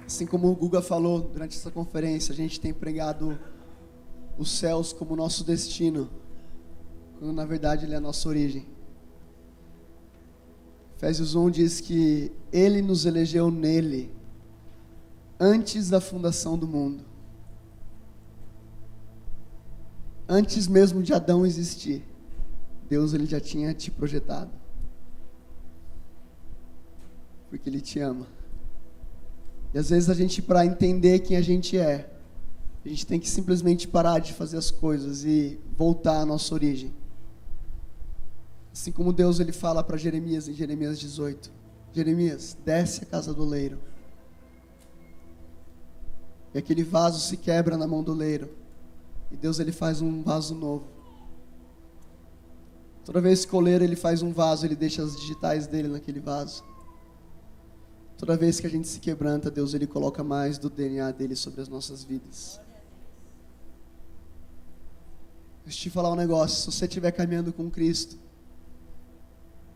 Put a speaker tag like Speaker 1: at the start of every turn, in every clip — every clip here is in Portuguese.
Speaker 1: Assim como o Guga falou durante essa conferência, a gente tem pregado os céus como nosso destino, quando na verdade ele é a nossa origem. Efésios 1 diz que ele nos elegeu nele, antes da fundação do mundo. Antes mesmo de Adão existir, Deus ele já tinha te projetado. Porque ele te ama. E às vezes a gente, para entender quem a gente gente tem que simplesmente parar de fazer as coisas e voltar à nossa origem. Assim como Deus ele fala para Jeremias em Jeremias 18. Jeremias, desce a casa do oleiro. E aquele vaso se quebra na mão do oleiro. E Deus ele faz um vaso novo. Toda vez que o oleiro ele faz um vaso, ele deixa as digitais dele naquele vaso. Toda vez que a gente se quebranta, Deus ele coloca mais do DNA dele sobre as nossas vidas. Deixa eu te falar um negócio, se você estiver caminhando com Cristo,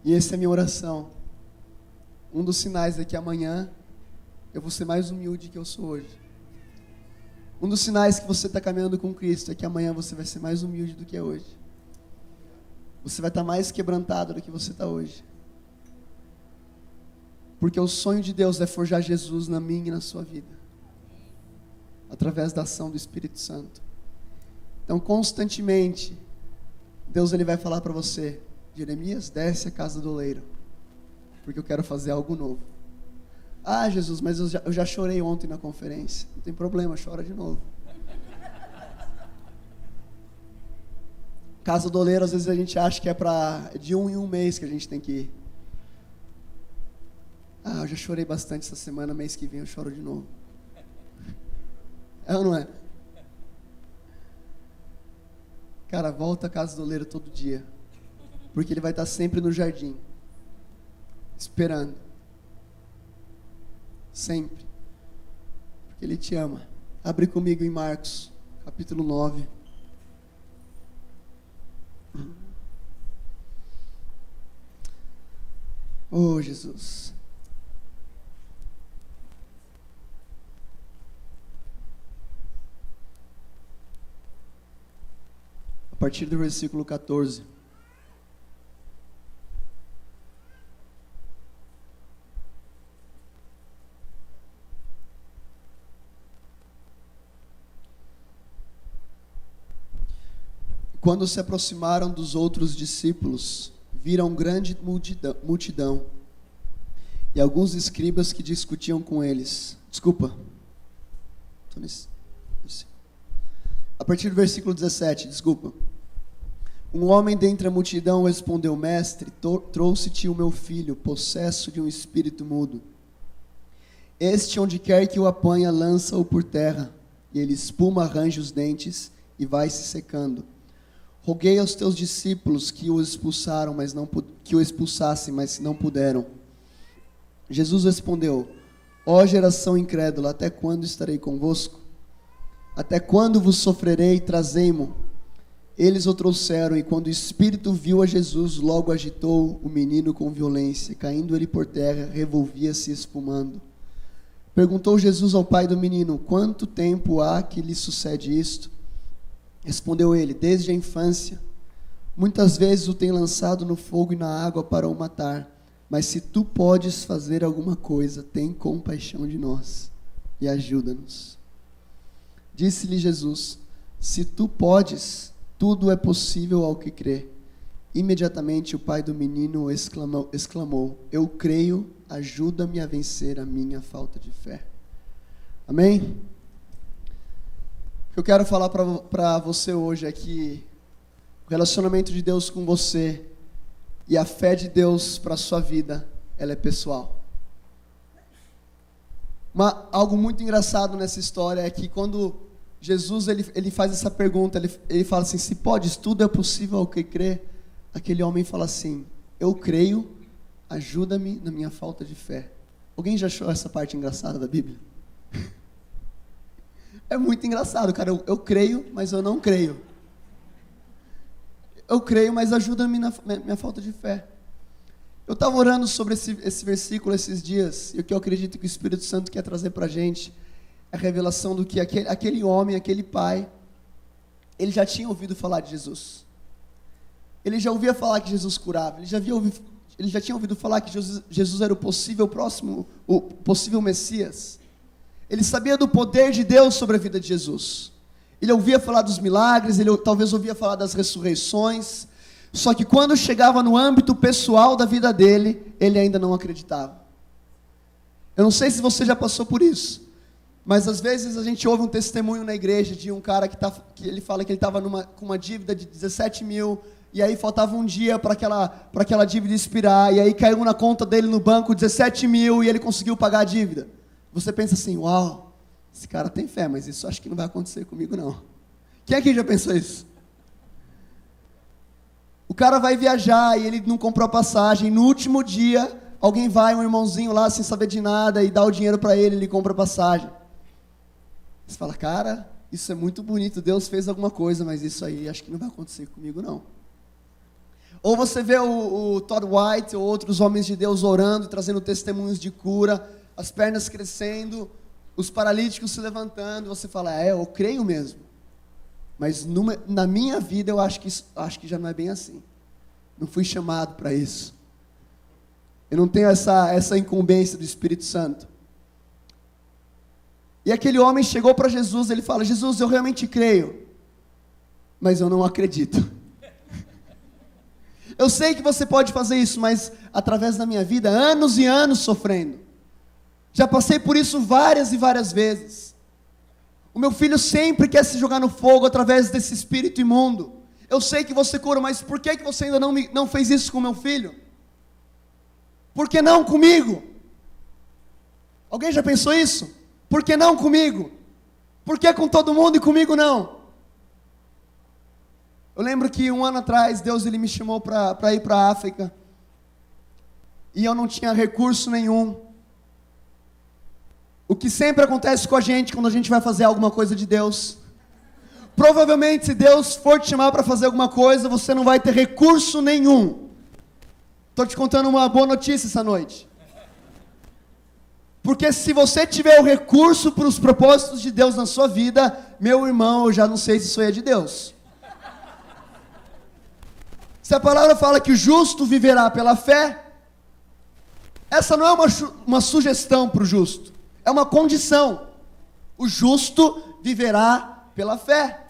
Speaker 1: e essa é a minha oração, um dos sinais é que amanhã eu vou ser mais humilde que eu sou hoje. Um dos sinais que você está caminhando com Cristo é que amanhã você vai ser mais humilde do que é hoje. Você vai estar mais quebrantado do que você está hoje. Porque o sonho de Deus é forjar Jesus na minha e na sua vida. Através da ação do Espírito Santo. Então, constantemente, Deus ele vai falar para você, Jeremias, desce a casa do oleiro. Porque eu quero fazer algo novo. Ah, Jesus, mas eu já chorei ontem na conferência. Não tem problema, chora de novo. Casa do oleiro, às vezes a gente acha que é de um em um mês que a gente tem que ir. Ah, eu já chorei bastante essa semana, mês que vem eu choro de novo. É ou não é? Cara, volta à casa do oleiro todo dia. Porque ele vai estar sempre no jardim. Esperando. Sempre. Porque ele te ama. Abre comigo em Marcos, capítulo 9. Oh, Jesus. A partir do versículo 14. Quando se aproximaram dos outros discípulos, viram grande multidão e alguns escribas que discutiam com eles. A partir do versículo 17, Um homem dentre a multidão respondeu, mestre, trouxe-te o meu filho, possesso de um espírito mudo. Este, onde quer que o apanha, lança-o por terra, e ele espuma, arranja os dentes e vai se secando. Roguei aos teus discípulos que o expulsassem, mas não puderam. Jesus respondeu, ó geração incrédula, até quando estarei convosco? Até quando vos sofrerei? Trazei-mo. Eles o trouxeram, e quando o espírito viu a Jesus, logo agitou o menino com violência. Caindo ele por terra, revolvia-se espumando. Perguntou Jesus ao pai do menino, quanto tempo há que lhe sucede isto? Respondeu ele, desde a infância. Muitas vezes o tem lançado no fogo e na água para o matar. Mas se tu podes fazer alguma coisa, tem compaixão de nós e ajuda-nos. Disse-lhe Jesus, se tu podes, tudo é possível ao que crê. Imediatamente o pai do menino exclamou, eu creio, ajuda-me a vencer a minha falta de fé. Amém? O que eu quero falar para você hoje é que o relacionamento de Deus com você e a fé de Deus para a sua vida, ela é pessoal. Algo muito engraçado nessa história é que quando Jesus ele faz essa pergunta, ele fala assim, se podes, tudo é possível ao que crê. Aquele homem fala assim, eu creio, ajuda-me na minha falta de fé. Alguém já achou essa parte engraçada da Bíblia? É muito engraçado, cara. Eu creio, mas eu não creio. Eu creio, mas ajuda-me na minha falta de fé. Eu estava orando sobre esse versículo esses dias, e o que eu acredito que o Espírito Santo quer trazer para a gente é a revelação do que aquele homem, aquele pai, ele já tinha ouvido falar de Jesus. Ele já ouvia falar que Jesus curava, ele já tinha ouvido falar que Jesus era o possível Messias. Ele sabia do poder de Deus sobre a vida de Jesus. Ele ouvia falar dos milagres, ele talvez ouvia falar das ressurreições. Só que quando chegava no âmbito pessoal da vida dele, ele ainda não acreditava. Eu não sei se você já passou por isso, mas às vezes a gente ouve um testemunho na igreja de um cara que ele fala que ele estava com uma dívida de 17 mil, e aí faltava um dia para aquela dívida expirar, e aí caiu na conta dele no banco 17 mil e ele conseguiu pagar a dívida. Você pensa assim, uau, esse cara tem fé, mas isso acho que não vai acontecer comigo não. Quem aqui já pensou isso? O cara vai viajar e ele não comprou a passagem, no último dia, alguém vai, um irmãozinho lá sem saber de nada e dá o dinheiro para ele compra a passagem. Você fala, cara, isso é muito bonito, Deus fez alguma coisa, mas isso aí acho que não vai acontecer comigo não. Ou você vê o Todd White ou outros homens de Deus orando, trazendo testemunhos de cura, as pernas crescendo, os paralíticos se levantando, você fala, eu creio mesmo. Mas na minha vida eu acho que já não é bem assim. Não fui chamado para isso. Eu não tenho essa incumbência do Espírito Santo. E aquele homem chegou para Jesus, ele fala, Jesus, eu realmente creio, mas eu não acredito. Eu sei que você pode fazer isso, mas através da minha vida, anos e anos sofrendo. Já passei por isso várias e várias vezes. O meu filho sempre quer se jogar no fogo através desse espírito imundo. Eu sei que você cura, mas por que você ainda não fez isso com meu filho? Por que não comigo? Alguém já pensou isso? Por que não comigo? Por que com todo mundo e comigo não? Eu lembro que 1 ano atrás, Deus ele me chamou para ir para a África. E eu não tinha recurso nenhum. O que sempre acontece com a gente quando a gente vai fazer alguma coisa de Deus. Provavelmente, se Deus for te chamar para fazer alguma coisa, você não vai ter recurso nenhum. Estou te contando uma boa notícia essa noite. Porque se você tiver o recurso para os propósitos de Deus na sua vida, meu irmão, eu já não sei se isso é de Deus. Se a palavra fala que o justo viverá pela fé, essa não é uma sugestão para o justo, é uma condição. O justo viverá pela fé.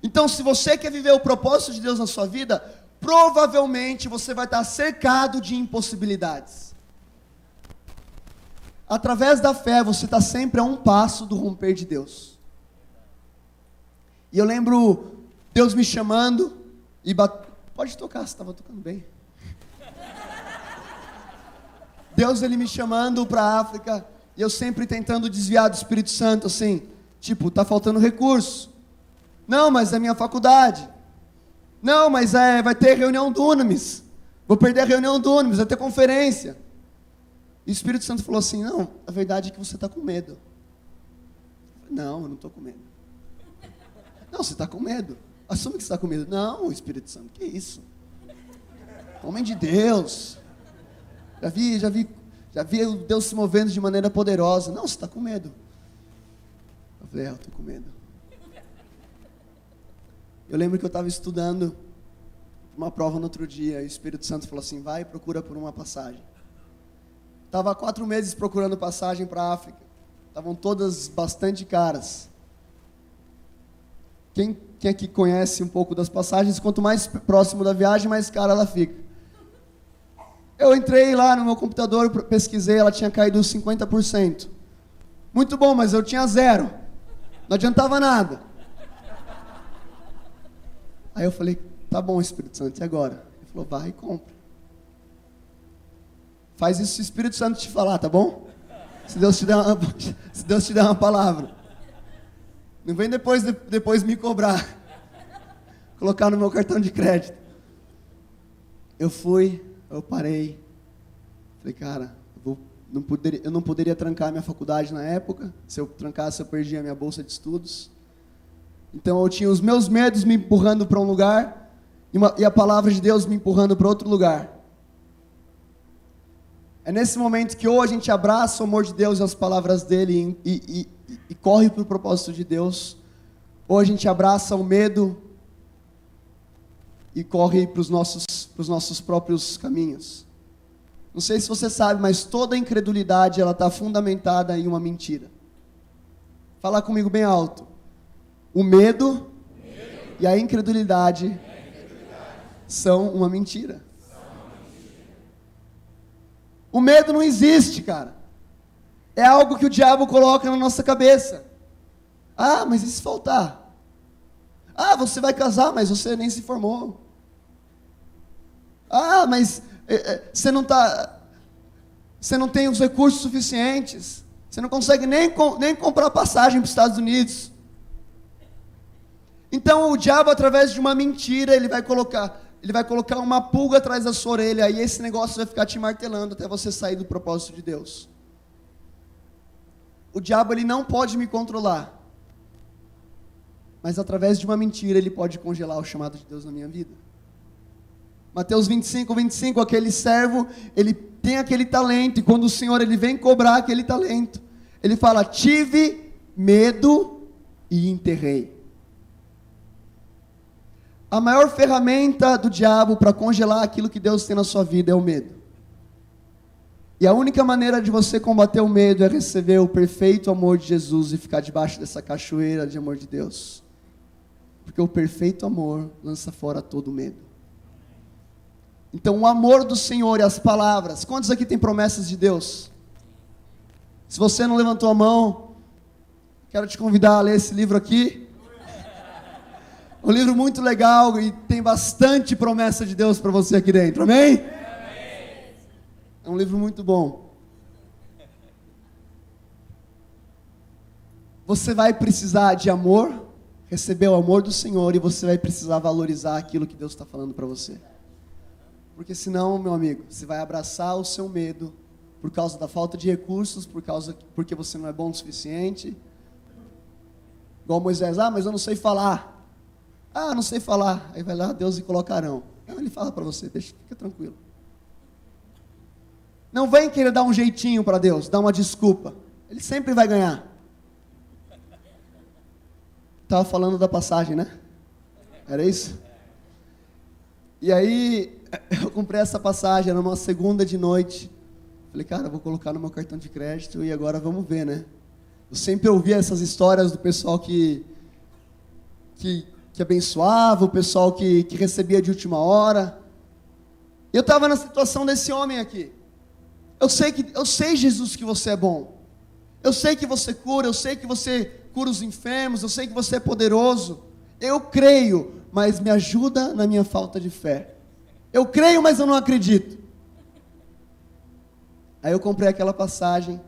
Speaker 1: Então, se você quer viver o propósito de Deus na sua vida, provavelmente você vai estar cercado de impossibilidades. Através da fé, você está sempre a um passo do romper de Deus. E eu lembro Deus me chamando e pode tocar, você estava tocando bem. Deus ele me chamando para a África, e eu sempre tentando desviar do Espírito Santo, assim, tipo, tá faltando recurso. Não, mas é minha faculdade. Não, mas vai ter reunião do Unamis. Vou perder a reunião do Unamis, vai ter conferência. E o Espírito Santo falou assim, não, a verdade é que você está com medo. Eu falei, não, eu não estou com medo. Não, você está com medo. Assume que você está com medo. Não, Espírito Santo, que isso? Homem de Deus. Já vi Deus se movendo de maneira poderosa. Não, você está com medo. Eu falei, eu estou com medo. Eu lembro que eu estava estudando uma prova no outro dia, e o Espírito Santo falou assim, vai e procura por uma passagem. Estava há 4 meses procurando passagem para a África. Estavam todas bastante caras. Quem aqui conhece um pouco das passagens, quanto mais próximo da viagem, mais cara ela fica. Eu entrei lá no meu computador, pesquisei, ela tinha caído 50%. Muito bom, mas eu tinha 0. Não adiantava nada. Aí eu falei, tá bom, Espírito Santo, e agora? Ele falou, vai e compra. Faz isso se o Espírito Santo te falar, tá bom? Se Deus te der uma palavra. Não vem depois me cobrar. Colocar no meu cartão de crédito. Eu parei. Falei, cara, eu não poderia trancar a minha faculdade na época. Se eu trancasse, eu perdia a minha bolsa de estudos. Então eu tinha os meus medos me empurrando para um lugar. e a palavra de Deus me empurrando para outro lugar. É nesse momento que ou a gente abraça o amor de Deus e as palavras dele e corre para o propósito de Deus, ou a gente abraça o medo e corre para os nossos próprios caminhos. Não sei se você sabe, mas toda incredulidade ela está fundamentada em uma mentira. Fala comigo bem alto. O medo e a incredulidade são uma mentira. O medo não existe, cara. É algo que o diabo coloca na nossa cabeça. Ah, mas e se faltar? Ah, você vai casar, mas você nem se formou. Ah, mas você não tem os recursos suficientes. Você não consegue nem comprar passagem para os Estados Unidos. Então o diabo, através de uma mentira, ele vai colocar uma pulga atrás da sua orelha, e esse negócio vai ficar te martelando até você sair do propósito de Deus. O diabo, ele não pode me controlar, mas através de uma mentira ele pode congelar o chamado de Deus na minha vida. Mateus 25, aquele servo, ele tem aquele talento, e quando o Senhor ele vem cobrar aquele talento, ele fala: tive medo e enterrei. A maior ferramenta do diabo para congelar aquilo que Deus tem na sua vida é o medo. E a única maneira de você combater o medo é receber o perfeito amor de Jesus e ficar debaixo dessa cachoeira de amor de Deus. Porque o perfeito amor lança fora todo medo. Então o amor do Senhor e as palavras. Quantos aqui tem promessas de Deus? Se você não levantou a mão, quero te convidar a ler esse livro aqui. Um livro muito legal e tem bastante promessa de Deus para você aqui dentro, amém? É um livro muito bom. Você vai precisar de amor, receber o amor do Senhor, e você vai precisar valorizar aquilo que Deus está falando para você. Porque senão, meu amigo, você vai abraçar o seu medo por causa da falta de recursos, porque você não é bom o suficiente. Igual Moisés: ah, mas eu não sei falar. Ah, não sei falar. Aí vai lá Deus e coloca Arão. Não, ele fala para você, fica tranquilo. Não vem querer dar um jeitinho para Deus, dar uma desculpa. Ele sempre vai ganhar. Estava falando da passagem, né? Era isso? E aí, eu comprei essa passagem, era uma segunda de noite. Falei: cara, vou colocar no meu cartão de crédito e agora vamos ver, né? Eu sempre ouvia essas histórias do pessoal que abençoava, o pessoal que recebia de última hora. Eu estava na situação desse homem aqui. Eu sei, Jesus, que você é bom. Eu sei que você cura, eu sei que você cura os enfermos, eu sei que você é poderoso. Eu creio, mas me ajuda na minha falta de fé. Eu creio, mas eu não acredito. Aí eu comprei aquela passagem.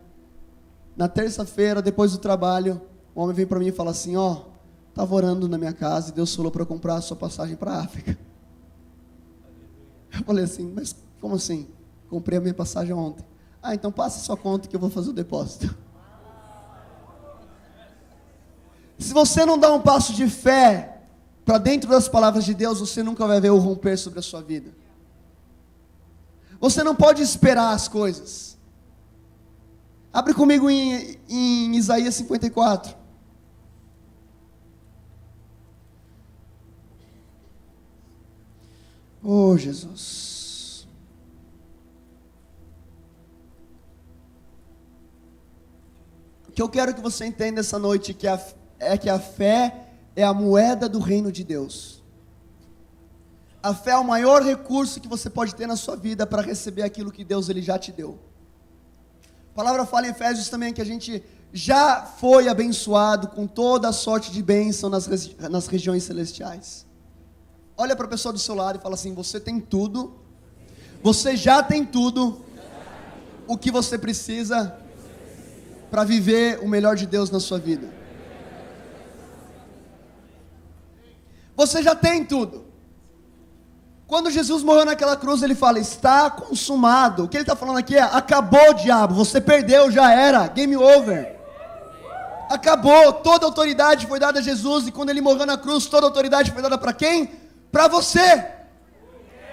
Speaker 1: Na terça-feira, depois do trabalho, o homem vem para mim e fala assim: ó, estava orando na minha casa e Deus falou para eu comprar a sua passagem para a África. Eu falei assim: mas como assim? Comprei a minha passagem ontem. Ah, então passa a sua conta que eu vou fazer o depósito. Se você não dá um passo de fé para dentro das palavras de Deus, você nunca vai ver o romper sobre a sua vida. Você não pode esperar as coisas. Abre comigo em Isaías 54. Oh, Jesus. O que eu quero que você entenda essa noite é que a fé é a moeda do reino de Deus. A fé é o maior recurso que você pode ter na sua vida para receber aquilo que Deus ele já te deu. A palavra fala em Efésios também que a gente já foi abençoado com toda a sorte de bênção nas regiões celestiais. Olha para a pessoa do seu lado e fala assim: você tem tudo, você já tem tudo o que você precisa para viver o melhor de Deus na sua vida. Você já tem tudo. Quando Jesus morreu naquela cruz, ele fala: está consumado. O que ele está falando aqui é: acabou, diabo, você perdeu, já era, game over. Acabou, toda a autoridade foi dada a Jesus, e quando ele morreu na cruz, toda a autoridade foi dada para quem? Para você.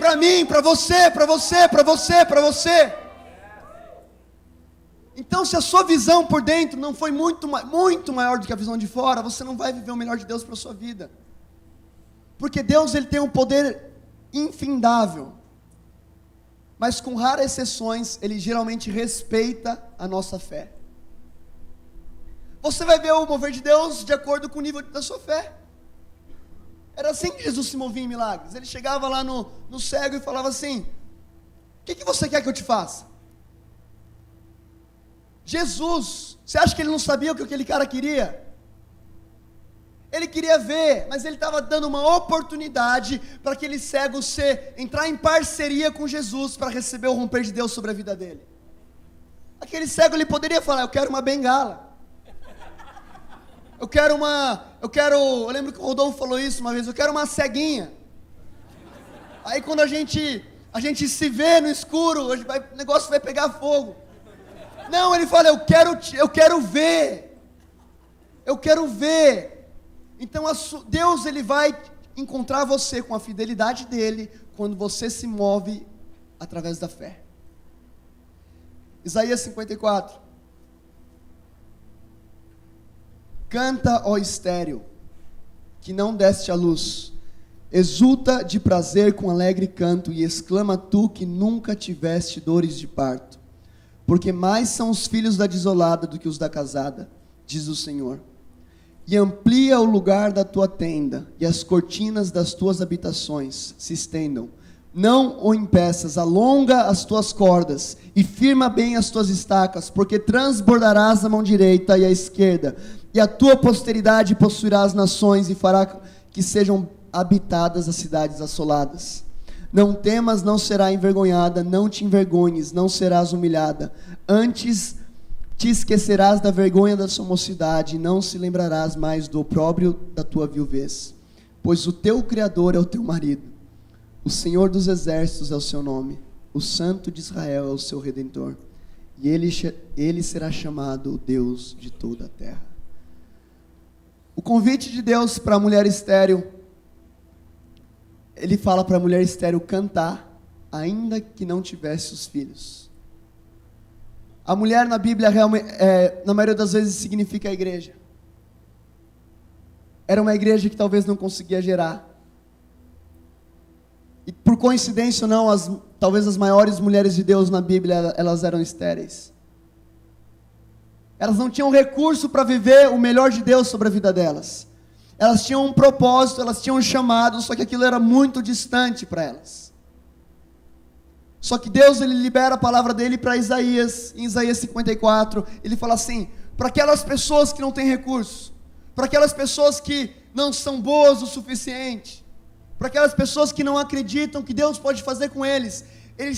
Speaker 1: Para mim, para você, para você, para você, para você. Então, se a sua visão por dentro não foi muito maior do que a visão de fora, você não vai viver o melhor de Deus para a sua vida. Porque Deus, ele tem um poder infindável. Mas com raras exceções, ele geralmente respeita a nossa fé. Você vai ver o mover de Deus de acordo com o nível da sua fé. Era assim que Jesus se movia em milagres. Ele chegava lá no cego e falava assim: o que você quer que eu te faça? Jesus, você acha que ele não sabia o que aquele cara queria? Ele queria ver, mas ele estava dando uma oportunidade para aquele cego entrar em parceria com Jesus para receber o romper de Deus sobre a vida dele. Aquele cego, ele poderia falar: eu quero uma bengala. Eu lembro que o Rodolfo falou isso uma vez, eu quero uma ceguinha. Aí quando a gente se vê no escuro, o negócio vai pegar fogo. Não, ele fala: eu quero ver. Eu quero ver. Então Deus, ele vai encontrar você com a fidelidade dele quando você se move através da fé. Isaías 54. Canta, ó estéril, que não deste a luz, exulta de prazer com alegre canto, e exclama tu que nunca tiveste dores de parto. Porque mais são os filhos da desolada do que os da casada, diz o Senhor. E amplia o lugar da tua tenda, e as cortinas das tuas habitações se estendam. Não o impeças, alonga as tuas cordas, e firma bem as tuas estacas, porque transbordarás a mão direita e a esquerda, e a tua posteridade possuirá as nações, e fará que sejam habitadas as cidades assoladas. Não temas, não será envergonhada, não te envergonhes, não serás humilhada. Antes te esquecerás da vergonha da sua mocidade, e não se lembrarás mais do opróbrio da tua viuvez. Pois o teu Criador é o teu marido, o Senhor dos exércitos é o seu nome, o Santo de Israel é o seu Redentor, e ele será chamado o Deus de toda a terra. O convite de Deus para a mulher estéril, ele fala para a mulher estéril cantar, ainda que não tivesse os filhos. A mulher na Bíblia, na maioria das vezes, significa a igreja. Era uma igreja que talvez não conseguia gerar. E por coincidência ou não, talvez as maiores mulheres de Deus na Bíblia, elas eram estéreis. Elas não tinham recurso para viver o melhor de Deus sobre a vida delas. Elas tinham um propósito, elas tinham um chamado, só que aquilo era muito distante para elas. Só que Deus, ele libera a palavra dele para Isaías, em Isaías 54, ele fala assim: para aquelas pessoas que não têm recurso, para aquelas pessoas que não são boas o suficiente, para aquelas pessoas que não acreditam que Deus pode fazer com eles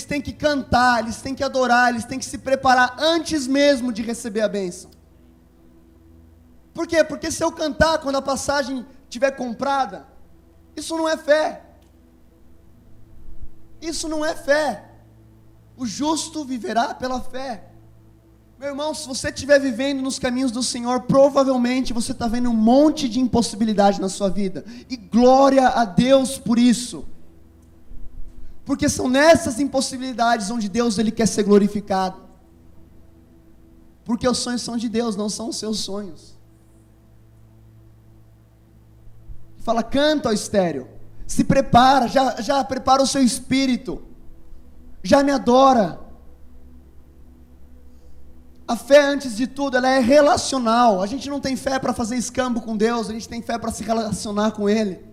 Speaker 1: têm que cantar, eles têm que adorar, eles têm que se preparar antes mesmo de receber a bênção. Por quê? Porque se eu cantar quando a passagem estiver comprada, isso não é fé. Isso não é fé. O justo viverá pela fé. Meu irmão, se você estiver vivendo nos caminhos do Senhor, provavelmente você está vendo um monte de impossibilidade na sua vida. E glória a Deus por isso. Porque são nessas impossibilidades onde Deus, ele quer ser glorificado. Porque os sonhos são de Deus, não são os seus sonhos. Fala: canta, ó estéril. Se prepara, já prepara o seu espírito. Já me adora. A fé, antes de tudo, ela é relacional. A gente não tem fé para fazer escambo com Deus, a gente tem fé para se relacionar com Ele.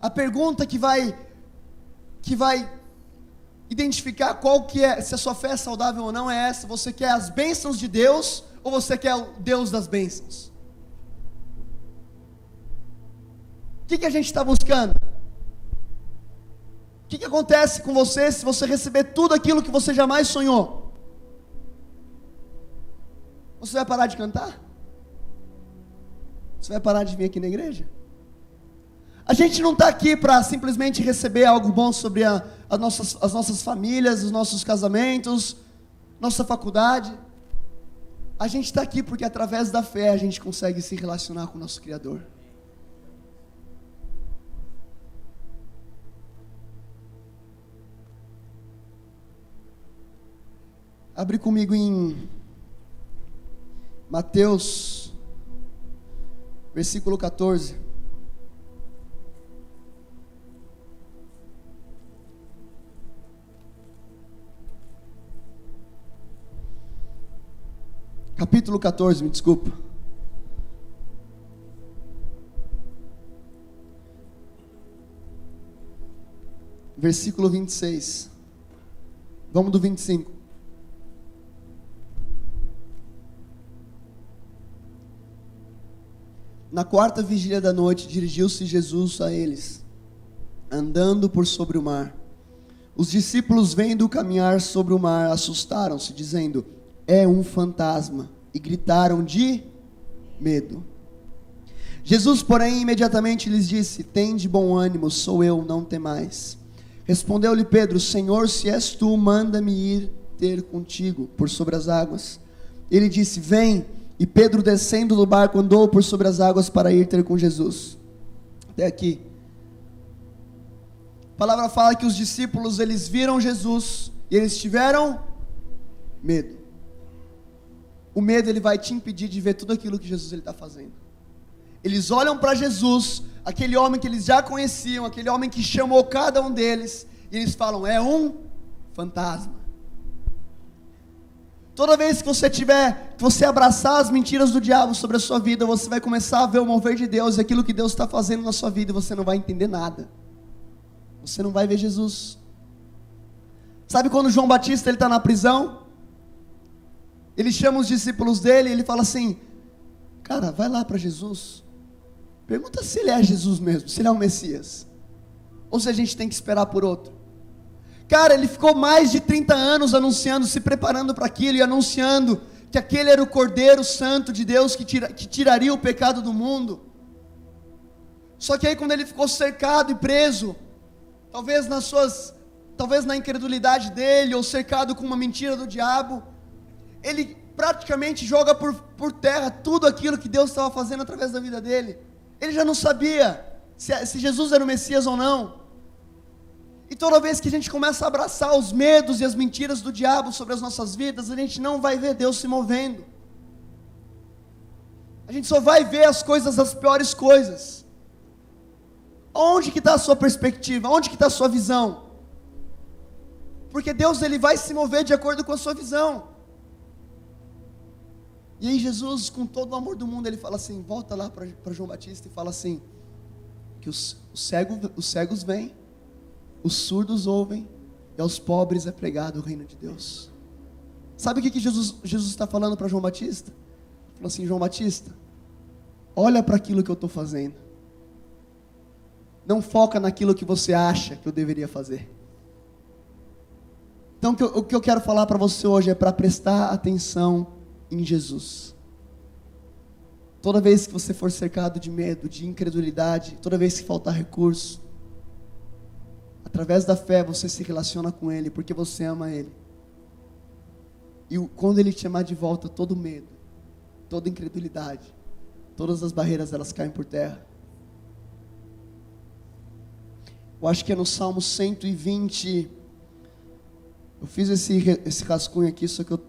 Speaker 1: A pergunta que vai identificar qual que é, se a sua fé é saudável ou não, é essa: você quer as bênçãos de Deus ou você quer o Deus das bênçãos? O que a gente está buscando? O que acontece com você se você receber tudo aquilo que você jamais sonhou? Você vai parar de cantar? Você vai parar de vir aqui na igreja? A gente não está aqui para simplesmente receber algo bom sobre as nossas famílias, os nossos casamentos, nossa faculdade. A gente está aqui porque através da fé a gente consegue se relacionar com o nosso Criador. Abre comigo em Mateus, versículo 14. Capítulo 14, me desculpa. Versículo 26. Vamos do 25. Na quarta vigília da noite, dirigiu-se Jesus a eles, andando por sobre o mar. Os discípulos, vendo-o caminhar sobre o mar, assustaram-se, dizendo: é um fantasma, e gritaram de medo. Jesus, porém, imediatamente lhes disse: tende bom ânimo, sou eu, não temais. Respondeu-lhe Pedro: Senhor, se és tu, manda-me ir ter contigo por sobre as águas. Ele disse: vem. E Pedro, descendo do barco, andou por sobre as águas para ir ter com Jesus. Até aqui. A palavra fala que os discípulos, eles viram Jesus e eles tiveram medo. O medo, ele vai te impedir de ver tudo aquilo que Jesus está fazendo. Eles olham para Jesus, aquele homem que eles já conheciam, aquele homem que chamou cada um deles, e eles falam: é um fantasma. Toda vez que você abraçar as mentiras do diabo sobre a sua vida, você vai começar a ver o mover de Deus e aquilo que Deus está fazendo na sua vida, e você não vai entender nada. Você não vai ver Jesus. Sabe quando João Batista está na prisão? Ele chama os discípulos dele e ele fala assim: cara, vai lá para Jesus, pergunta se ele é Jesus mesmo, se ele é o Messias, ou se a gente tem que esperar por outro. Cara, ele ficou mais de 30 anos anunciando, se preparando para aquilo e anunciando que aquele era o Cordeiro Santo de Deus que tiraria o pecado do mundo. Só que aí, quando ele ficou cercado e preso, talvez na incredulidade dele, ou cercado com uma mentira do diabo, ele praticamente joga por terra tudo aquilo que Deus estava fazendo através da vida dele. Ele já não sabia se Jesus era o Messias ou não. E toda vez que a gente começa a abraçar os medos e as mentiras do diabo sobre as nossas vidas, a gente não vai ver Deus se movendo. A gente só vai ver as piores coisas. Onde que está a sua perspectiva? Onde que está a sua visão? Porque Deus, ele vai se mover de acordo com a sua visão. E aí Jesus, com todo o amor do mundo, ele fala assim, volta lá para João Batista e fala assim, que os cegos vêm, os surdos ouvem, e aos pobres é pregado o reino de Deus. Sabe o que Jesus está falando para João Batista? Ele falou assim, João Batista, olha para aquilo que eu estou fazendo. Não foca naquilo que você acha que eu deveria fazer. Então o que eu quero falar para você hoje é para prestar atenção em Jesus. Toda vez que você for cercado de medo, de incredulidade, toda vez que faltar recurso, através da fé você se relaciona com Ele, porque você ama Ele. E quando Ele te chamar de volta, todo medo, toda incredulidade, todas as barreiras, elas caem por terra. Eu acho que é no Salmo 120, eu fiz esse rascunho aqui, só que eu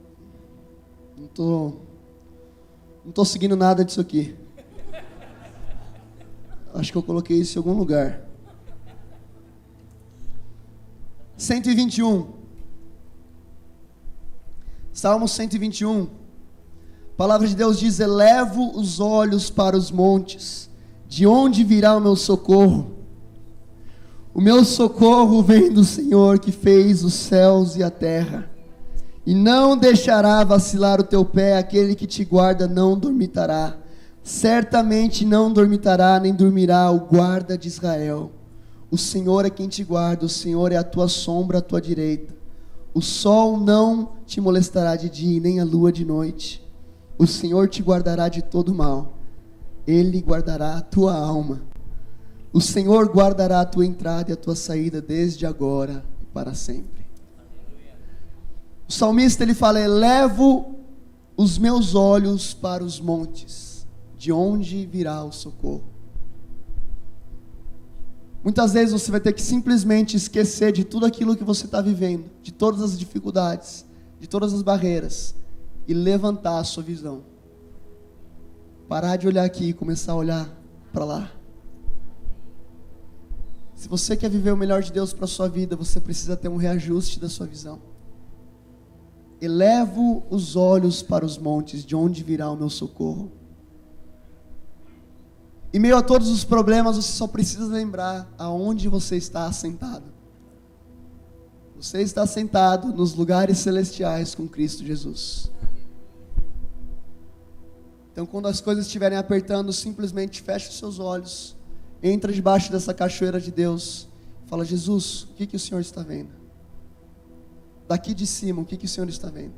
Speaker 1: não tô seguindo nada disso aqui. Acho que eu coloquei isso em algum lugar. 121. Salmo 121. A palavra de Deus diz: elevo os olhos para os montes, de onde virá o meu socorro? O meu socorro vem do Senhor que fez os céus e a terra. E não deixará vacilar o teu pé, aquele que te guarda não dormitará. Certamente não dormitará, nem dormirá o guarda de Israel. O Senhor é quem te guarda, o Senhor é a tua sombra à tua direita. O sol não te molestará de dia, nem a lua de noite. O Senhor te guardará de todo mal. Ele guardará a tua alma. O Senhor guardará a tua entrada e a tua saída desde agora e para sempre. O salmista, ele fala: elevo os meus olhos para os montes, de onde virá o socorro? Muitas vezes você vai ter que simplesmente esquecer de tudo aquilo que você está vivendo, de todas as dificuldades, de todas as barreiras e levantar a sua visão. Parar de olhar aqui e começar a olhar para lá. Se você quer viver o melhor de Deus para a sua vida, você precisa ter um reajuste da sua visão. Elevo os olhos para os montes, de onde virá o meu socorro. Em meio a todos os problemas, você só precisa lembrar aonde você está assentado. Você está sentado nos lugares celestiais com Cristo Jesus. Então, quando as coisas estiverem apertando, simplesmente feche os seus olhos, entra debaixo dessa cachoeira de Deus, fala: Jesus, o que o Senhor está vendo? Daqui de cima, o que o Senhor está vendo?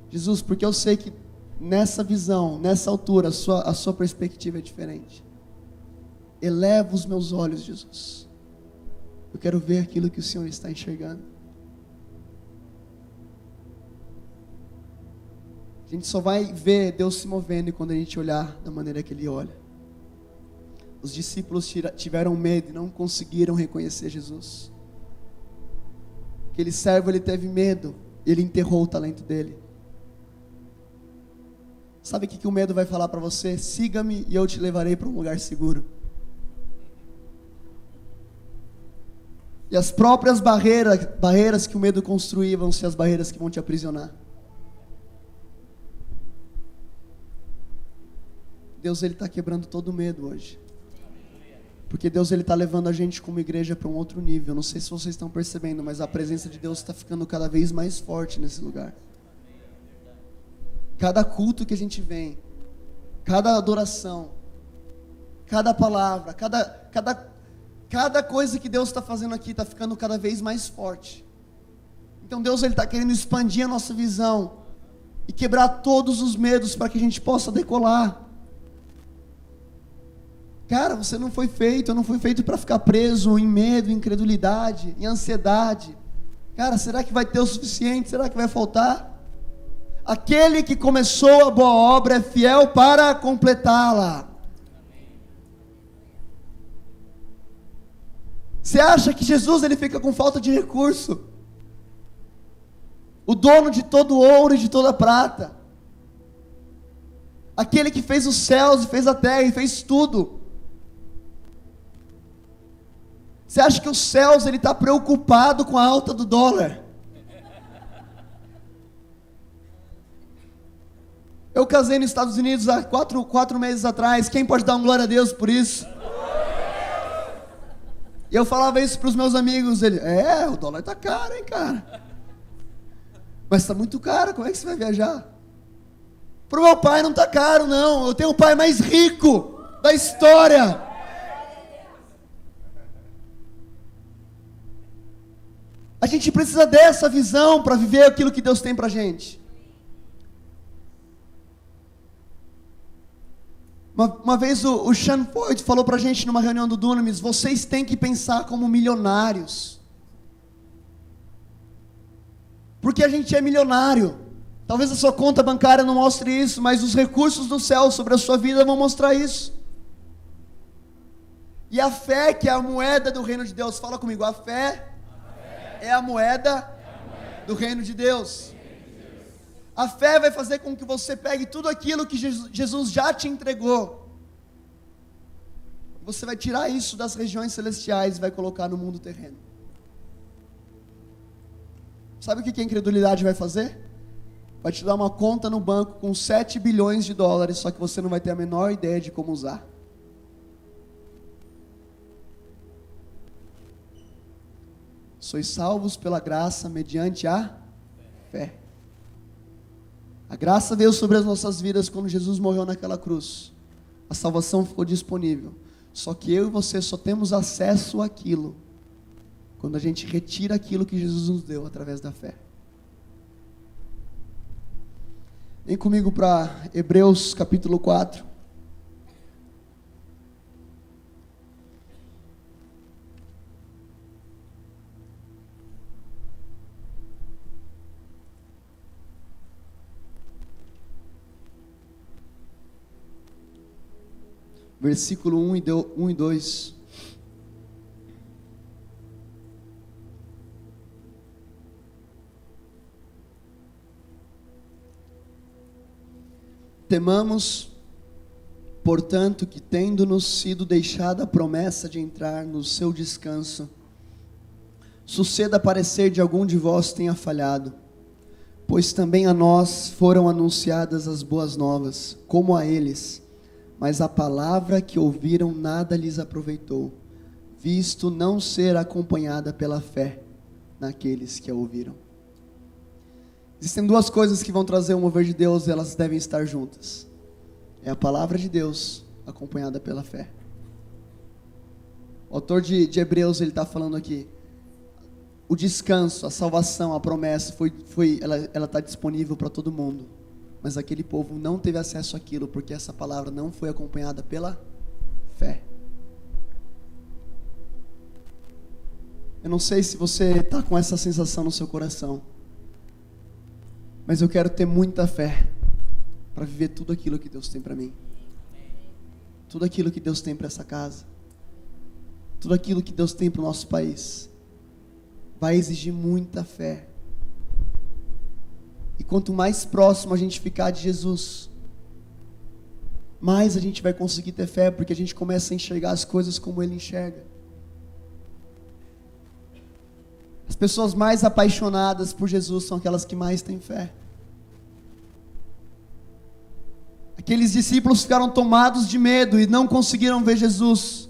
Speaker 1: Jesus, porque eu sei que nessa visão, nessa altura, a sua perspectiva é diferente. Eleva os meus olhos, Jesus. Eu quero ver aquilo que o Senhor está enxergando. A gente só vai ver Deus se movendo quando a gente olhar da maneira que Ele olha. Os discípulos tiveram medo e não conseguiram reconhecer Jesus. Aquele servo, ele teve medo, ele enterrou o talento dele. Sabe o que o medo vai falar para você? Siga-me e eu te levarei para um lugar seguro. E as próprias barreiras que o medo construía vão ser as barreiras que vão te aprisionar. Deus, Ele está quebrando todo o medo hoje. Porque Deus, Ele está levando a gente como igreja para um outro nível. Não sei se vocês estão percebendo, mas a presença de Deus está ficando cada vez mais forte nesse lugar. Cada culto que a gente vem, cada adoração, cada palavra, cada coisa que Deus está fazendo aqui está ficando cada vez mais forte. Então Deus, Ele está querendo expandir a nossa visão e quebrar todos os medos para que a gente possa decolar. Cara, você não foi feito, eu não fui feito para ficar preso em medo, em incredulidade, em ansiedade. Cara, será que vai ter o suficiente? Será que vai faltar? Aquele que começou a boa obra é fiel para completá-la. Você acha que Jesus, ele fica com falta de recurso? O dono de todo ouro e de toda prata. Aquele que fez os céus e fez a terra e fez tudo. Você acha que os céus, ele está preocupado com a alta do dólar? Eu casei nos Estados Unidos há quatro meses atrás. Quem pode dar um glória a Deus por isso? E eu falava isso para os meus amigos. Ele, o dólar está caro, hein, cara? Mas está muito caro, como é que você vai viajar? Para o meu pai não está caro, não. Eu tenho o pai mais rico da história. A gente precisa dessa visão para viver aquilo que Deus tem para a gente. Uma vez o Sean Ford falou para a gente numa reunião do Dunamis: vocês têm que pensar como milionários. Porque a gente é milionário. Talvez a sua conta bancária não mostre isso, mas os recursos do céu sobre a sua vida vão mostrar isso. E a fé, que é a moeda do reino de Deus, fala comigo, a fé é a moeda do reino de Deus. A fé vai fazer com que você pegue tudo aquilo que Jesus já te entregou. Você vai tirar isso das regiões celestiais e vai colocar no mundo terreno. Sabe o que a incredulidade vai fazer? Vai te dar uma conta no banco com 7 bilhões de dólares, só que você não vai ter a menor ideia de como usar. Sois salvos pela graça mediante a fé. A graça veio sobre as nossas vidas quando Jesus morreu naquela cruz. A salvação ficou disponível. Só que eu e você só temos acesso àquilo quando a gente retira aquilo que Jesus nos deu através da fé. Vem comigo para Hebreus capítulo 4. Versículo 1 e 2. temamos, portanto, que tendo-nos sido deixada a promessa de entrar no seu descanso, suceda parecer de algum de vós tenha falhado, pois também a nós foram anunciadas as boas novas, como a eles, mas a palavra que ouviram nada lhes aproveitou, visto não ser acompanhada pela fé naqueles que a ouviram. Existem duas coisas que vão trazer o mover de Deus, e elas devem estar juntas. É a palavra de Deus acompanhada pela fé. O autor de Hebreus, ele está falando aqui, o descanso, a salvação, a promessa, ela está disponível para todo mundo. Mas aquele povo não teve acesso àquilo, porque essa palavra não foi acompanhada pela fé. Eu não sei se você está com essa sensação no seu coração, mas eu quero ter muita fé para viver tudo aquilo que Deus tem para mim. Tudo aquilo que Deus tem para essa casa. Tudo aquilo que Deus tem para o nosso país. Vai exigir muita fé. E quanto mais próximo a gente ficar de Jesus, mais a gente vai conseguir ter fé, porque a gente começa a enxergar as coisas como Ele enxerga. As pessoas mais apaixonadas por Jesus são aquelas que mais têm fé. Aqueles discípulos ficaram tomados de medo e não conseguiram ver Jesus.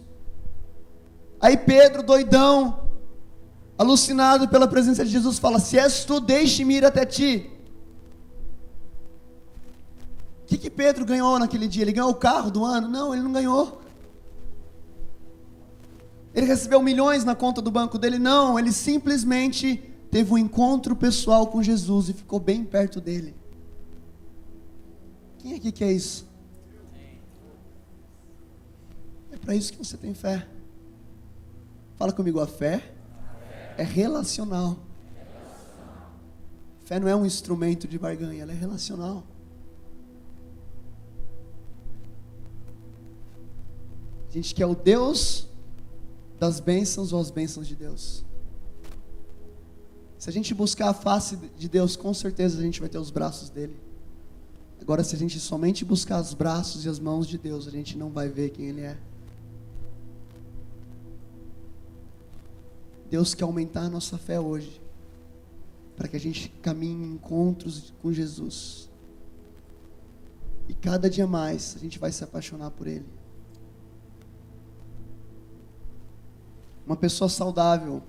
Speaker 1: Aí Pedro, doidão, alucinado pela presença de Jesus, fala: se és tu, deixe-me ir até ti. O que Pedro ganhou naquele dia? Ele ganhou o carro do ano? Não, ele não ganhou. Ele recebeu milhões na conta do banco dele? Não, ele simplesmente teve um encontro pessoal com Jesus e ficou bem perto dele. Quem aqui quer isso? É para isso que você tem fé. Fala comigo, a fé é relacional. Fé não é um instrumento de barganha, ela é relacional. A gente quer o Deus das bênçãos ou as bênçãos de Deus. Se a gente buscar a face de Deus, com certeza a gente vai ter os braços dele. Agora, se a gente somente buscar os braços e as mãos de Deus, a gente não vai ver quem Ele é. Deus quer aumentar a nossa fé hoje, para que a gente caminhe em encontros com Jesus. E cada dia mais a gente vai se apaixonar por Ele. Uma pessoa saudável,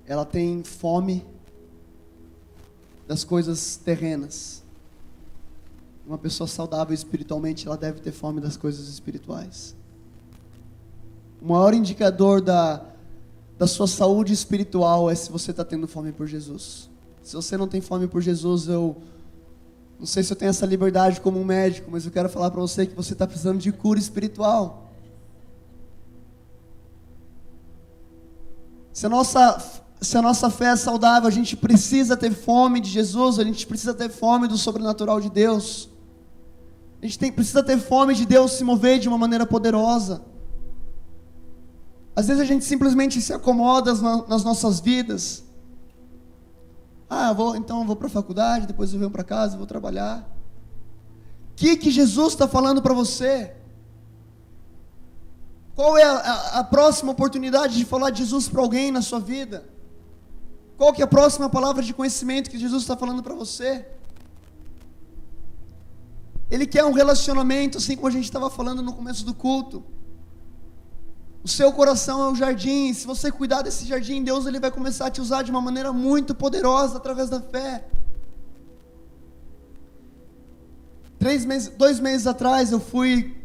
Speaker 1: ela tem fome das coisas terrenas. Uma pessoa saudável espiritualmente, ela deve ter fome das coisas espirituais. O maior indicador da sua saúde espiritual é se você está tendo fome por Jesus. Se você não tem fome por Jesus, eu não sei se eu tenho essa liberdade como um médico, mas eu quero falar para você que você está precisando de cura espiritual. Se a nossa fé é saudável, a gente precisa ter fome de Jesus, a gente precisa ter fome do sobrenatural de Deus. A gente precisa ter fome de Deus se mover de uma maneira poderosa. Às vezes a gente simplesmente se acomoda nas nossas vidas. Então eu vou para a faculdade, depois eu venho para casa, vou trabalhar. O que Jesus está falando para você? Qual é a próxima oportunidade de falar de Jesus para alguém na sua vida? Qual que é a próxima palavra de conhecimento que Jesus está falando para você? Ele quer um relacionamento, assim como a gente estava falando no começo do culto. O seu coração é um jardim. Se você cuidar desse jardim, Deus ele vai começar a te usar de uma maneira muito poderosa através da fé. 2 meses atrás eu fui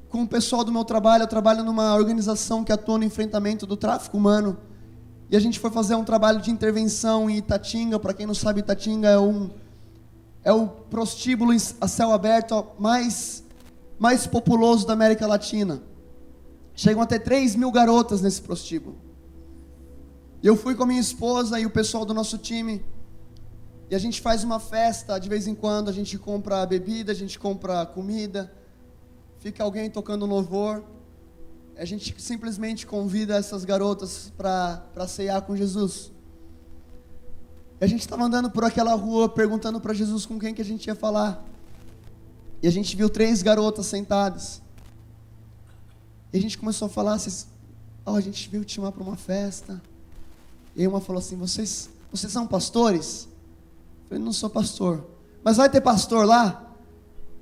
Speaker 1: com o pessoal do meu trabalho. Eu trabalho numa organização que atua no enfrentamento do tráfico humano. E a gente foi fazer um trabalho de intervenção em Itatinga. Para quem não sabe, Itatinga é o prostíbulo a céu aberto mais populoso da América Latina. Chegam até 3.000 garotas nesse prostíbulo. E eu fui com a minha esposa e o pessoal do nosso time. E a gente faz uma festa de vez em quando. A gente compra bebida, a gente compra comida. Fica alguém tocando louvor. A gente simplesmente convida essas garotas para ceiar com Jesus. E a gente estava andando por aquela rua perguntando para Jesus com quem que a gente ia falar. E a gente viu 3 garotas sentadas. E a gente começou a falar, a gente veio te chamar para uma festa. E aí uma falou assim, vocês são pastores? Eu falei, não sou pastor. Mas vai ter pastor lá?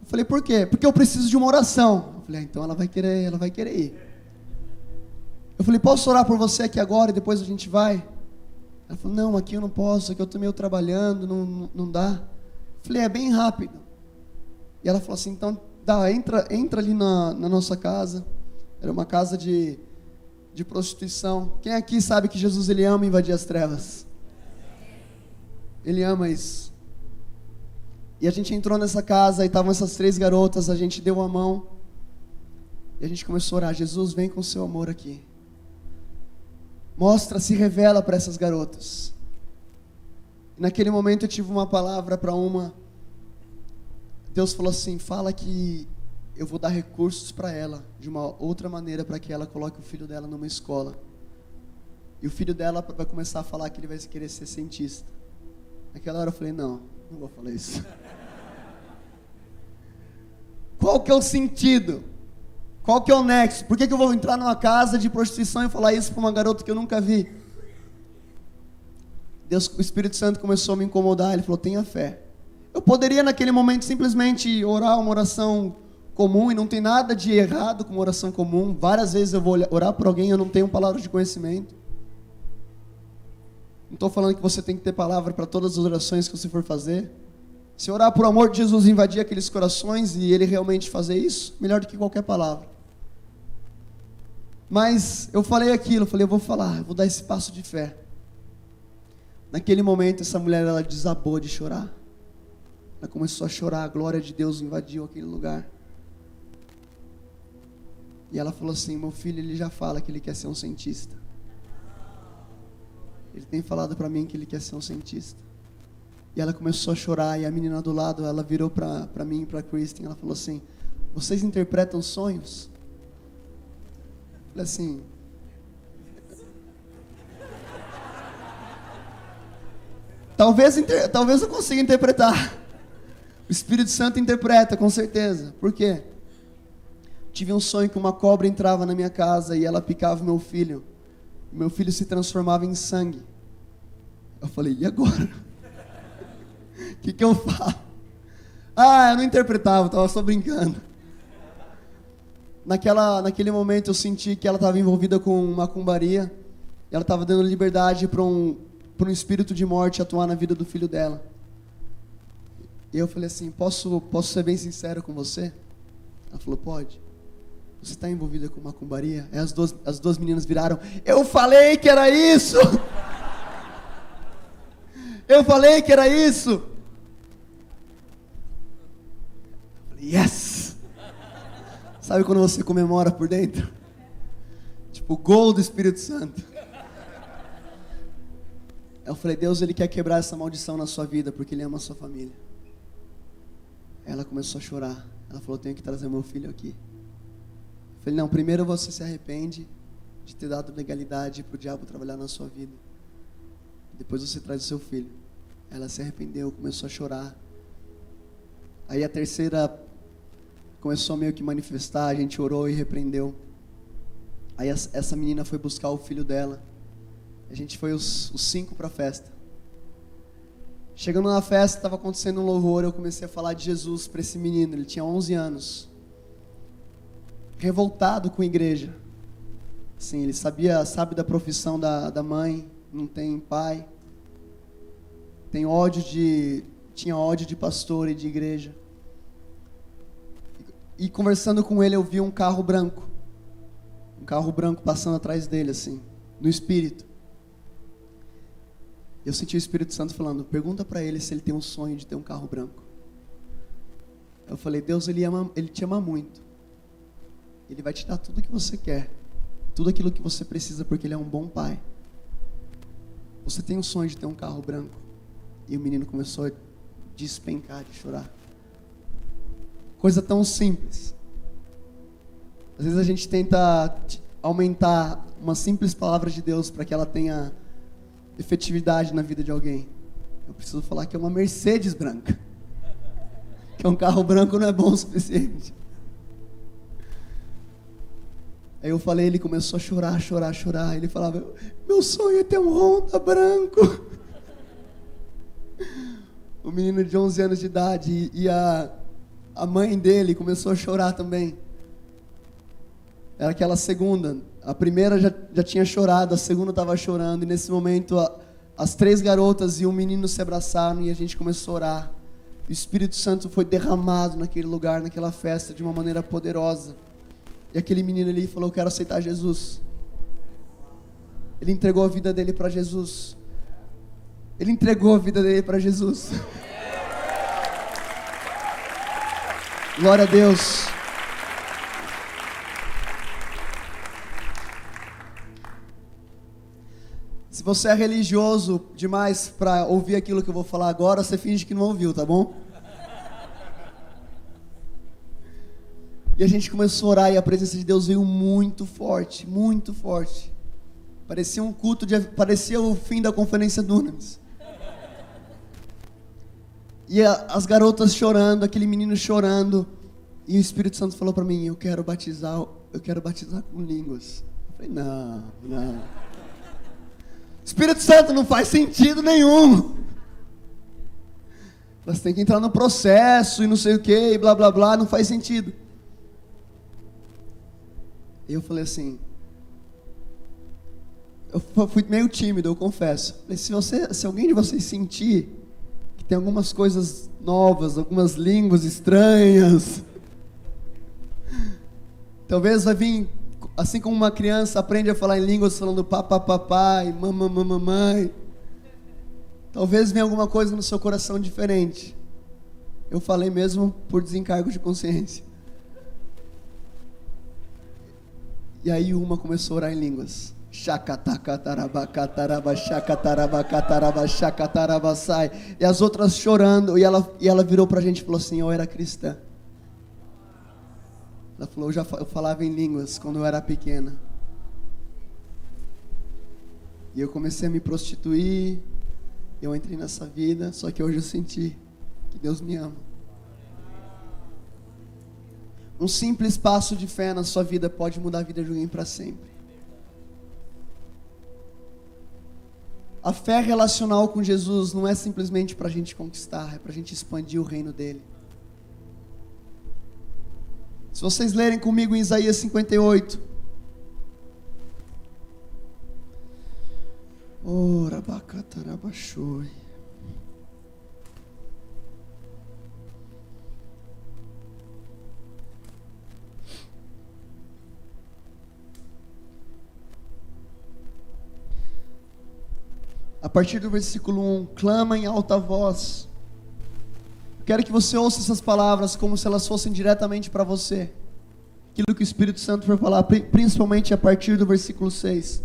Speaker 1: Eu falei, por quê? Porque eu preciso de uma oração. Eu falei, então ela vai querer ir. Eu falei, posso orar por você aqui agora e depois a gente vai? Ela falou, não, aqui eu não posso, aqui eu estou meio trabalhando, não dá. Eu falei, é bem rápido. E ela falou assim, então entra ali na nossa casa. Era uma casa de prostituição. Quem aqui sabe que Jesus ele ama invadir as trevas? Ele ama isso. E a gente entrou nessa casa e estavam essas 3 garotas, a gente deu a mão e a gente começou a orar, Jesus, vem com o seu amor aqui. Mostra, se revela para essas garotas. E naquele momento eu tive uma palavra para uma. Deus falou assim, fala que eu vou dar recursos para ela, de uma outra maneira, para que ela coloque o filho dela numa escola. E o filho dela vai começar a falar que ele vai querer ser cientista. Naquela hora eu falei, não vou falar isso. Qual que é o sentido? Qual que é o nexo? Por que eu vou entrar numa casa de prostituição e falar isso para uma garota que eu nunca vi? O Espírito Santo começou a me incomodar, ele falou, tenha fé. Eu poderia naquele momento simplesmente orar uma oração comum, e não tem nada de errado com uma oração comum. Várias vezes eu vou orar por alguém e eu não tenho palavra de conhecimento. Não estou falando que você tem que ter palavra para todas as orações que você for fazer. Se orar por amor de Jesus invadir aqueles corações e ele realmente fazer isso, melhor do que qualquer palavra. Mas eu falei aquilo, eu vou dar esse passo de fé. Naquele momento essa mulher ela desabou de chorar. Ela começou a chorar, a glória de Deus invadiu aquele lugar. E ela falou assim, meu filho ele já fala que ele quer ser um cientista. Ele tem falado para mim que ele quer ser um cientista. E ela começou a chorar, e a menina do lado, ela virou para mim e para a Kristen, ela falou assim, vocês interpretam sonhos? Eu falei assim, talvez eu consiga interpretar. O Espírito Santo interpreta, com certeza. Por quê? Tive um sonho que uma cobra entrava na minha casa e ela picava meu filho. Meu filho se transformava em sangue. Eu falei, e agora? O que eu falo? Eu não interpretava, estava só brincando. Naquele momento eu senti que ela estava envolvida com macumbaria. Ela estava dando liberdade para um espírito de morte atuar na vida do filho dela. E eu falei assim, posso ser bem sincero com você? Ela falou, pode. Você está envolvida com macumbaria? Aí as duas meninas viraram, eu falei que era isso! Eu falei que era isso! Eu falei, yes! Sabe quando você comemora por dentro? Tipo, gol do Espírito Santo. Eu falei, Deus, Ele quer quebrar essa maldição na sua vida, porque Ele ama a sua família. Ela começou a chorar. Ela falou, tenho que trazer meu filho aqui. Eu falei, não, primeiro você se arrepende de ter dado legalidade para o diabo trabalhar na sua vida. Depois você traz o seu filho. Ela se arrependeu, começou a chorar. Aí a terceira começou a meio que manifestar, a gente orou e repreendeu. Aí essa menina foi buscar o filho dela. A gente foi os 5 para a festa. Chegando na festa, estava acontecendo um louvor, eu comecei a falar de Jesus para esse menino, ele tinha 11 anos. Revoltado com a igreja. Assim, ele sabe da profissão da mãe, não tem pai. Tinha ódio de pastor e de igreja. E conversando com ele, eu vi um carro branco. Um carro branco passando atrás dele, assim, no espírito. Eu senti o Espírito Santo falando, pergunta para ele se ele tem um sonho de ter um carro branco. Eu falei, Deus, ele te ama muito. Ele vai te dar tudo o que você quer. Tudo aquilo que você precisa, porque Ele é um bom pai. Você tem um sonho de ter um carro branco? E o menino começou a despencar, de chorar. Coisa tão simples. Às vezes a gente tenta aumentar uma simples palavra de Deus para que ela tenha efetividade na vida de alguém. Eu preciso falar que é uma Mercedes branca. que um carro branco não é bom o suficiente. Aí eu falei, ele começou a chorar. Ele falava, meu sonho é ter um Honda branco. O menino de 11 anos de idade, e a mãe dele começou a chorar também. Era aquela segunda, a primeira já tinha chorado, a segunda estava chorando, e nesse momento as 3 garotas e o menino se abraçaram e a gente começou a orar. O Espírito Santo foi derramado naquele lugar, naquela festa, de uma maneira poderosa. E aquele menino ali falou, eu quero aceitar Jesus. Ele entregou a vida dele para Jesus. Ele entregou a vida dele para Jesus. Glória a Deus. Se você é religioso demais para ouvir aquilo que eu vou falar agora, você finge que não ouviu, tá bom? E a gente começou a orar e a presença de Deus veio muito forte, muito forte. Parecia um culto, parecia o fim da conferência Dunamis. E as garotas chorando, aquele menino chorando, e o Espírito Santo falou para mim, eu quero batizar com línguas. Eu falei, não. Espírito Santo, não faz sentido nenhum. Você tem que entrar no processo e não sei o que, e blá blá blá, não faz sentido. E eu falei assim, eu fui meio tímido, eu confesso. Falei, se alguém de vocês sentir que tem algumas coisas novas, algumas línguas estranhas, talvez vai vir, assim como uma criança aprende a falar em línguas falando papai, mamãe. Talvez venha alguma coisa no seu coração diferente. Eu falei mesmo por desencargo de consciência. E aí uma começou a orar em línguas. E as outras chorando. E ela virou pra gente e falou assim, eu era cristã. Ela falou, eu falava em línguas quando eu era pequena. E eu comecei a me prostituir. Eu entrei nessa vida, só que hoje eu senti que Deus me ama. Um simples passo de fé na sua vida pode mudar a vida de alguém para sempre. A fé relacional com Jesus não é simplesmente para a gente conquistar, é para a gente expandir o reino dele. Se vocês lerem comigo em Isaías 58. Ora, bacatarabachoi. A partir do versículo 1, clama em alta voz. Quero que você ouça essas palavras como se elas fossem diretamente para você. Aquilo que o Espírito Santo vai falar, principalmente a partir do versículo 6.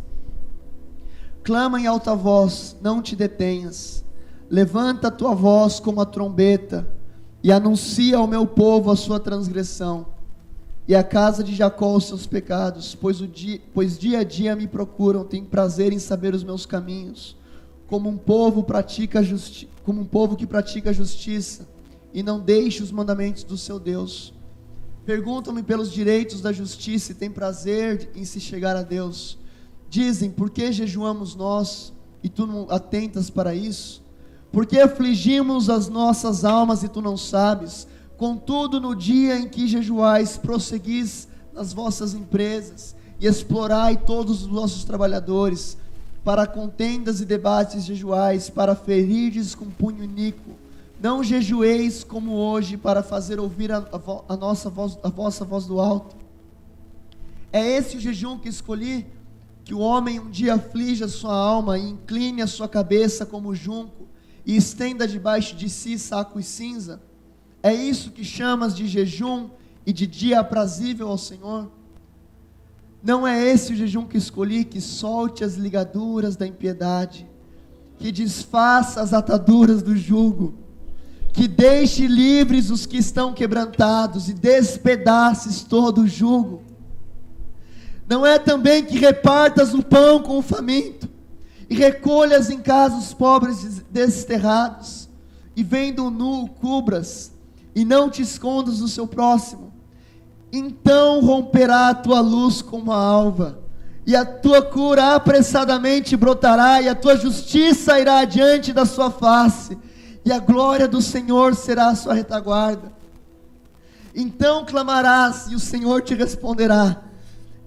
Speaker 1: Clama em alta voz, não te detenhas. Levanta a tua voz como a trombeta e anuncia ao meu povo a sua transgressão e à casa de Jacó os seus pecados, pois dia a dia me procuram, têm prazer em saber os meus caminhos. Como um povo que pratica justiça e não deixa os mandamentos do seu Deus. Perguntam-me pelos direitos da justiça e têm prazer em se chegar a Deus. Dizem, por que jejuamos nós e tu não atentas para isso? Por que afligimos as nossas almas e tu não sabes? Contudo, no dia em que jejuais, prosseguis nas vossas empresas e explorai todos os vossos trabalhadores. Para contendas e debates jejuais, para ferirdes com punho iníquo. Não jejueis como hoje, para fazer ouvir a vossa voz do alto. É esse o jejum que escolhi? Que o homem um dia aflija a sua alma e incline a sua cabeça como junco, e estenda debaixo de si saco e cinza? É isso que chamas de jejum e de dia aprazível ao Senhor? Não é esse o jejum que escolhi, que solte as ligaduras da impiedade, que desfaça as ataduras do jugo, que deixe livres os que estão quebrantados e despedaces todo o jugo? Não é também que repartas o pão com o faminto e recolhas em casa os pobres desterrados, e vendo o nu cubras, e não te escondas do seu próximo. Então romperá a tua luz como a alva, e a tua cura apressadamente brotará, e a tua justiça irá adiante da sua face, e a glória do Senhor será a sua retaguarda. Então clamarás, e o Senhor te responderá.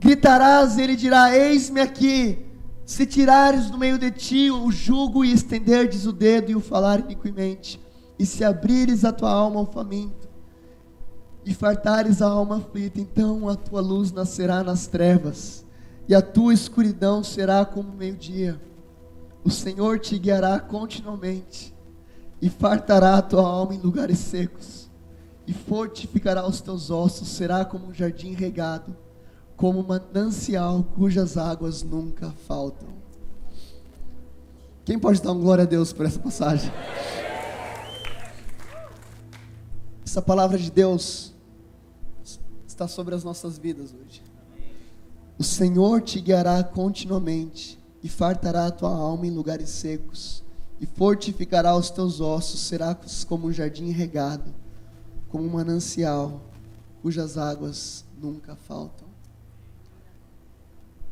Speaker 1: Gritarás, e Ele dirá: eis-me aqui. Se tirares do meio de ti o jugo, e estenderdes o dedo, e o falar iniquamente, e se abrires a tua alma ao faminto, e fartares a alma aflita, então a tua luz nascerá nas trevas, e a tua escuridão será como o meio-dia. O Senhor te guiará continuamente, e fartará a tua alma em lugares secos, e fortificará os teus ossos. Será como um jardim regado, como um manancial cujas águas nunca faltam. Quem pode dar uma glória a Deus por essa passagem? Essa palavra de Deus está sobre as nossas vidas hoje. O Senhor te guiará continuamente, e fartará a tua alma em lugares secos, e fortificará os teus ossos. Será como um jardim regado, como um manancial cujas águas nunca faltam.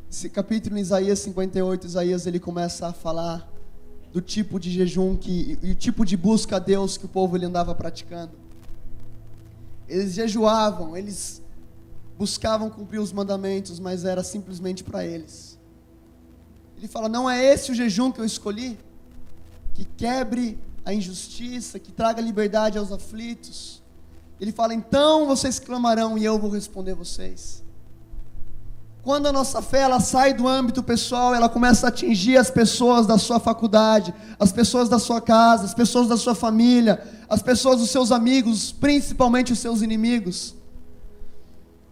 Speaker 1: Esse capítulo em Isaías 58, Isaías ele começa a falar do tipo de jejum e o tipo de busca a Deus que o povo ele andava praticando. Eles jejuavam, eles buscavam cumprir os mandamentos, mas era simplesmente para eles. Ele fala: não é esse o jejum que eu escolhi, que quebre a injustiça, que traga liberdade aos aflitos. Ele fala: então vocês clamarão e eu vou responder vocês. Quando a nossa fé ela sai do âmbito pessoal, ela começa a atingir as pessoas da sua faculdade, as pessoas da sua casa, as pessoas da sua família, as pessoas dos seus amigos, principalmente os seus inimigos.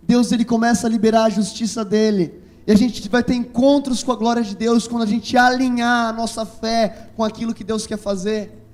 Speaker 1: Deus ele começa a liberar a justiça dele, e a gente vai ter encontros com a glória de Deus quando a gente alinhar a nossa fé com aquilo que Deus quer fazer.